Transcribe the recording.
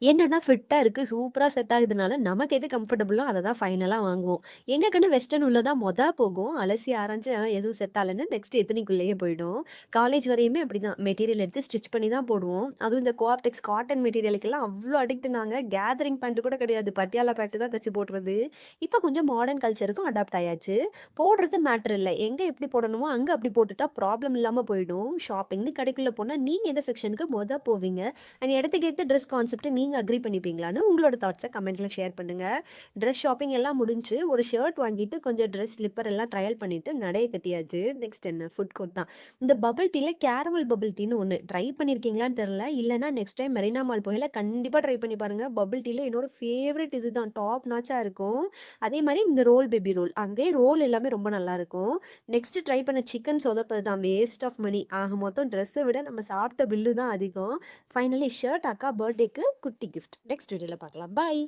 என்னன்னா ஃபிட்டா இருக்கு, சூப்பரா செட் ஆகுதுனால, நமக்கு எது கம்ஃபர்டபுளோ அத தான் ஃபைனலா வாங்குவோம். எங்க கண்ணு வெஸ்டர்ன் உள்ள தான் போகும். அலசி ஆராய்ஞ்சு எதுவும் செட் ஆகலன்னு நெக்ஸ்ட் எத்தனிக்குள்ளேயே போயிடும். காலேஜ் வரையுமே அப்படிதான். மெட்டீரியல் எடுத்து ஸ்டிச் பண்ணி தான் போடுவோம். அதுவும் இந்த கோஆப்டெக்ஸ் காட்டன் மெட்டீரியலுக்கெல்லாம் அவ்ளோ அடிக்ட் நாங்க. கேதரிங் பேண்ட் கூட கிடையாது. பட்டியாலா பேண்ட் தான் தச்சு போடுறது. இப்ப கொஞ்சம் மாடர்ன் கல்ச்சருக்கும் அடாப்ட் ஆயாச்சு. போடுறது மேட்டர் இல்ல. எங்க எப்படி போடணுமோ, அங்க அப்படி போட்டுட்டா ப்ராப்ளம் இல்லாம போயிடும். ஷாப்பிங்ன்னு கடைக்குள்ள போனா, நீங்க எந்த செக்ஷனுக்கு போவீங்க? அண்ட் இடத்துக்கு ஏத்த ட்ரெஸ் கான்செப்ட் நீங்க அக்ரி பண்ணிப்பீங்களான்னு உங்களோட தாட்ஸ கமெண்ட்ல ஷேர் பண்ணுங்க. ட்ரெஸ் ஷாப்பிங் எல்லாம் முடிஞ்சு ஒரு ஷர்ட் வாங்கிட்டு கொஞ்சம் ட்ரெஸ் ஸ்லிப்பர் எல்லாம் ட்ரையல் பண்ணிட்டு நடைய கட்டியாச்சு. நெக்ஸ்ட் என்ன ஃபுட் கோர்ட் தான். இந்த பபிள் டீல கேரமல் பபிள் டீன்னு ஒண்ணு ட்ரை பண்ணியிருக்கீங்களான்னு தெரியல. இல்லன்னா நெக்ஸ்ட் டைம் மெரினா மால் போகையில கண்டிப்பா ட்ரை பண்ணி பாருங்க. பபிள் டீல என்னோட ஃபேவரைட் இதுதான். டாப் நாச்சா இருக்கும். அதே மாரி இந்த ரோல் பேபி ரோல். அங்கேயே ரோல் எல்லாமே ரொம்ப நல்லா இருக்கும். நெக்ஸ்ட் ட்ரை பண்ண சிக்கன் சொதப்பது தான். Waste of money. ஆக மொத்தம் ட்ரெஸ்ஸை விட நம்ம சாப்பிட்ட பில்லு தான் அதிகம். ஃபைனலி ஷர்ட் அக்கா பர்த்டேக்கு குட்டி கிஃப்ட். நெக்ஸ்ட் வீடியோல பார்க்கலாம். பாய்.